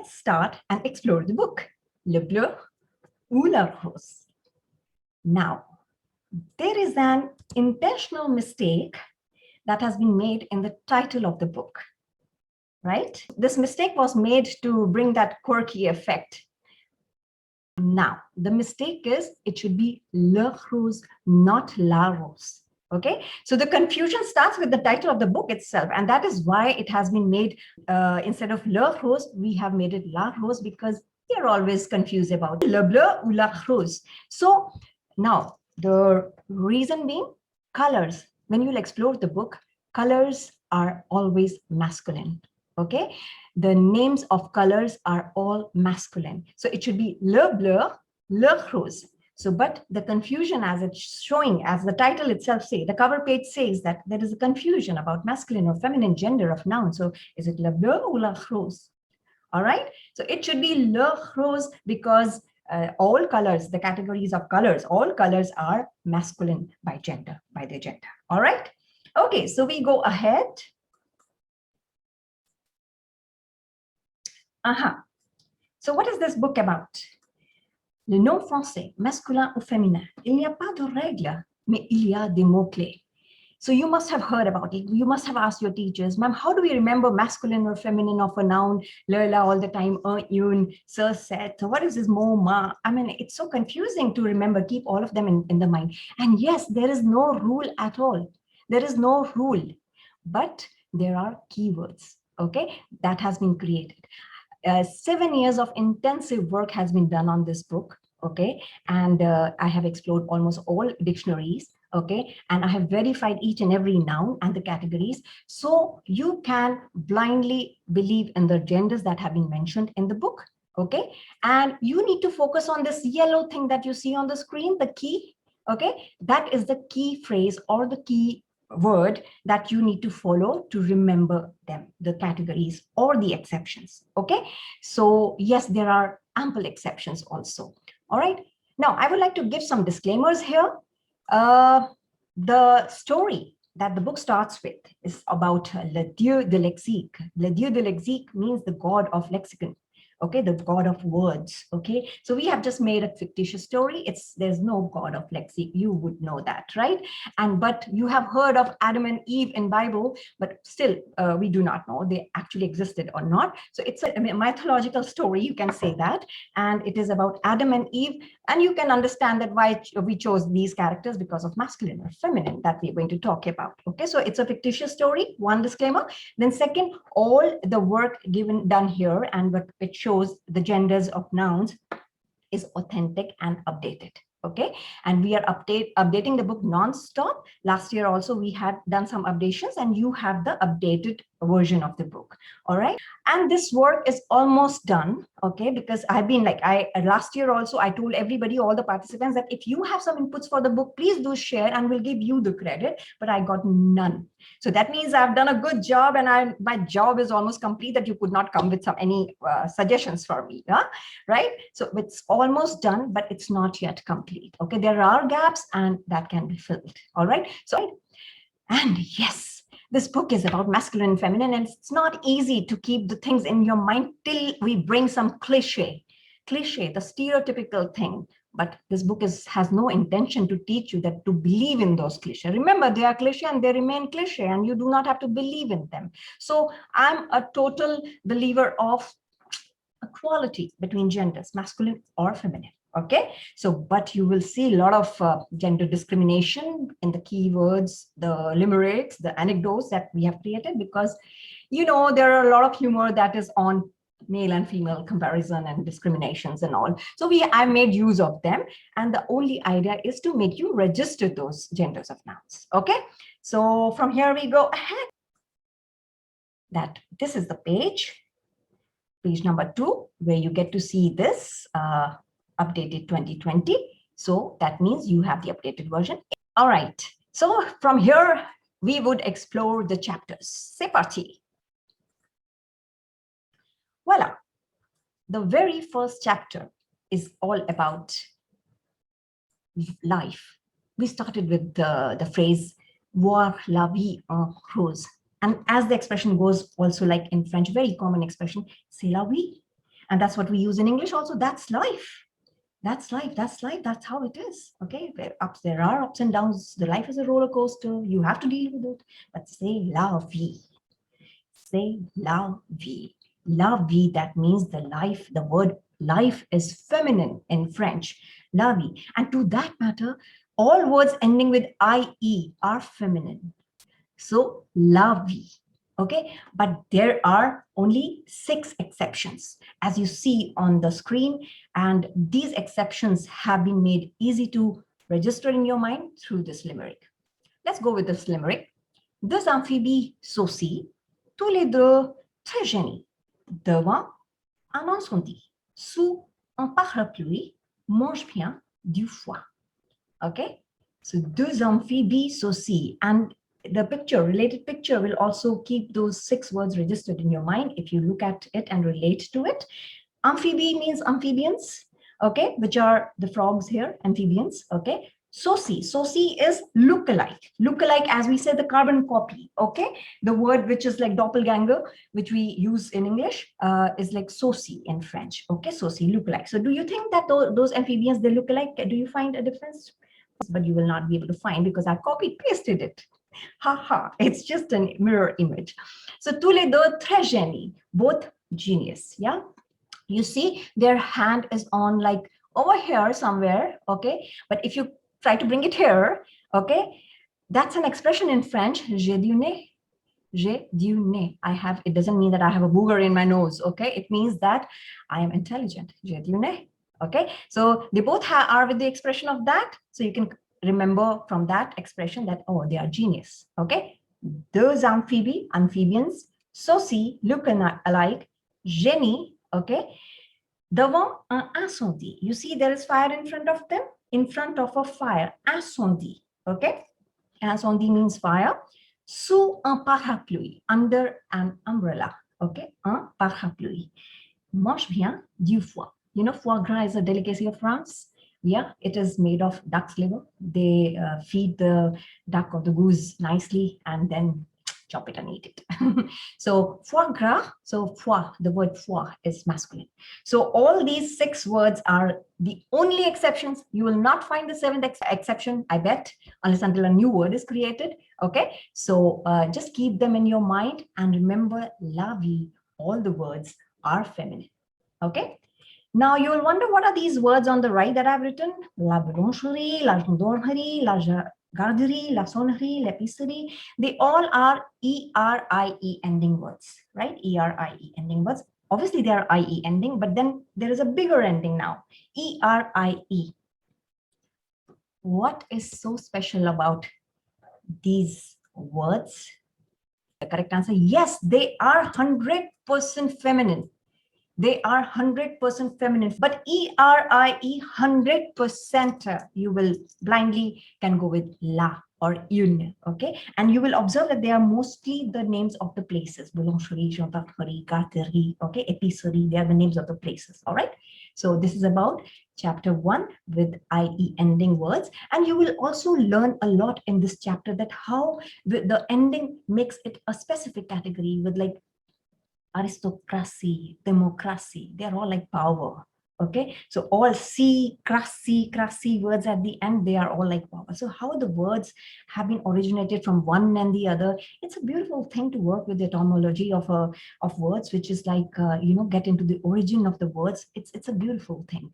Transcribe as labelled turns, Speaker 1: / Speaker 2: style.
Speaker 1: let's start and explore the book, Le Bleu ou la Rose. Now, there is an intentional mistake that has been made in the title of the book, right? This mistake was made to bring that quirky effect. Now, the mistake is it should be Le Rose, not La Rose. Okay, so the confusion starts with the title of the book itself, and that is why it has been made instead of Le Rose, we have made it La Rose, because you're always confused about Le Bleu ou La Rose. So now the reason being colors. When you'll explore the book, colors are always masculine. Okay, the names of colors are all masculine. So it should be Le Bleu, Le Rose. So, but the confusion as it's showing, as the title itself says, the cover page says that there is a confusion about masculine or feminine gender of noun. So is it Le Bleu or La Rose? All right. So it should be Le Rose because all colors, the categories of colors, all colors are masculine by gender, by their gender. All right. Okay. So we go ahead. So what is this book about? Le nom français, masculin ou féminin. Il n'y a pas de règle, mais il y a des mots-clés. So you must have heard about it. You must have asked your teachers, ma'am, how do we remember masculine or feminine of a noun, Lola all the time, un, sir, set, what is this mo, ma? I mean, it's so confusing to remember, keep all of them in the mind. And yes, there is no rule at all. There is no rule, but there are keywords, okay, that has been created. 7 years of intensive work has been done on this book, okay, and I have explored almost all dictionaries, okay, and I have verified each and every noun and the categories, so you can blindly believe in the genders that have been mentioned in the book, okay, and you need to focus on this yellow thing that you see on the screen, the key, okay, that is the key phrase or the key word that you need to follow to remember them, the categories or the exceptions. Okay, so yes, there are ample exceptions also. All right, now I would like to give some disclaimers here. The story that the book starts with is about le Dieu de lexique. Le Dieu de lexique means the god of lexicon. Okay, the god of words. Okay, so we have just made a fictitious story. There's no god of lexic. You would know that, right? But you have heard of Adam and Eve in Bible, but still we do not know they actually existed or not. So it's a mythological story, you can say that, and it is about Adam and Eve, and you can understand that why we chose these characters, because of masculine or feminine that we're going to talk about. Okay, so it's a fictitious story, one disclaimer. Then second, all the work done here and what it shows the genders of nouns is authentic and updated. Okay, and we are updating the book non-stop. Last year also we had done some updations, and you have the updated version of the book. All right, and this work is almost done. Okay, because I've been like, last year also I told everybody, all the participants, that if you have some inputs for the book, please do share and we'll give you the credit, but I got none. So that means I've done a good job, and my job is almost complete, that you could not come with any suggestions for me, right? So it's almost done, but it's not yet complete. Okay, there are gaps and that can be filled. All right, so, and yes, this book is about masculine and feminine, and it's not easy to keep the things in your mind till we bring some cliche, the stereotypical thing. But this book has no intention to teach you that to believe in those cliches. Remember, they are cliche and they remain cliche, and you do not have to believe in them. So I'm a total believer of equality between genders, masculine or feminine. Okay, so but you will see a lot of gender discrimination in the keywords, the limericks, the anecdotes that we have created, because you know there are a lot of humor that is on male and female comparison and discriminations and all. So I made use of them, and the only idea is to make you register those genders of nouns. Okay, so from here we go ahead. That this is the page number 2, where you get to see this updated 2020. So that means you have the updated version. All right, so from here we would explore the chapters. C'est parti. Voila, the very first chapter is all about life. We started with the phrase voir la vie en rose, and as the expression goes, also like in French, very common expression, c'est la vie. And that's what we use in English also. That's life. That's life. That's life. That's how it is. Okay. There are ups and downs. The life is a roller coaster. You have to deal with it. But say la vie. Say la vie. La vie, that means the life. The word life is feminine in French. La vie. And to that matter, all words ending with IE are feminine. So la vie. Okay, but there are only 6 exceptions, as you see on the screen, and these exceptions have been made easy to register in your mind through this limerick. Let's go with this limerick. Deux amphibies saucissent, tous les deux très génies, devant un incendie, sous un parapluie, mange bien du foie. Okay, so deux amphibies saucissent, and the related picture will also keep those 6 words registered in your mind if you look at it and relate to it. Amphibie means amphibians, okay, which are the frogs here, amphibians, okay. Saucy is look-alike. Look-alike, as we said, the carbon copy, okay. The word which is like doppelganger, which we use in English, is like saucy in French, okay. Saucy, look-alike. So do you think that those amphibians, they look alike? Do you find a difference? But you will not be able to find because I copied pasted it. Haha, it's just a mirror image. So tous les deux très génies, both genius. Yeah, you see their hand is on like over here somewhere, okay. But if you try to bring it here, okay, that's an expression in French. J'ai du nez. J'ai du nez. It doesn't mean that I have a booger in my nose, okay. It means that I am intelligent. J'ai du nez. Okay, so they both are with the expression of that. So you can remember from that expression that, oh, they are genius. Okay, deux amphibians, saucy, look alike, génie. Okay, devant un incendie. You see there is fire in front of them, in front of a fire. Incendie. Okay, incendie means fire. Sous un parapluie, under an umbrella. Okay, un parapluie. Mange bien du foie. You know, foie gras is a delicacy of France. Yeah, it is made of duck's liver. They feed the duck or the goose nicely and then chop it and eat it. So foie gras, so foie, the word foie is masculine. So all these 6 words are the only exceptions. You will not find the 7th exception, I bet, unless until a new word is created. Okay, so just keep them in your mind and remember la vie, all the words are feminine. Okay. Now you will wonder, what are these words on the right that I've written? La boulangerie, la gendarmerie, la garderie, la sonnerie, l'épicerie. They all are E-R-I-E ending words, right? E-R-I-E ending words. Obviously, they are I-E ending, but then there is a bigger ending now, E-R-I-E. What is so special about these words? The correct answer, yes, they are 100% feminine. They are 100% feminine, but E-R-I-E 100%, you will blindly can go with la or une, okay? And you will observe that they are mostly the names of the places. Boulangerie, gendarmerie, garderie, okay? Épicerie, they are the names of the places, all right? So this is about chapter 1 with IE ending words. And you will also learn a lot in this chapter that how the ending makes it a specific category with like aristocracy, democracy, they're all like power. Okay, so all crassy words at the end, they are all like power. So how the words have been originated from one and the other, it's a beautiful thing to work with the etymology of words, which is like get into the origin of the words. It's a beautiful thing.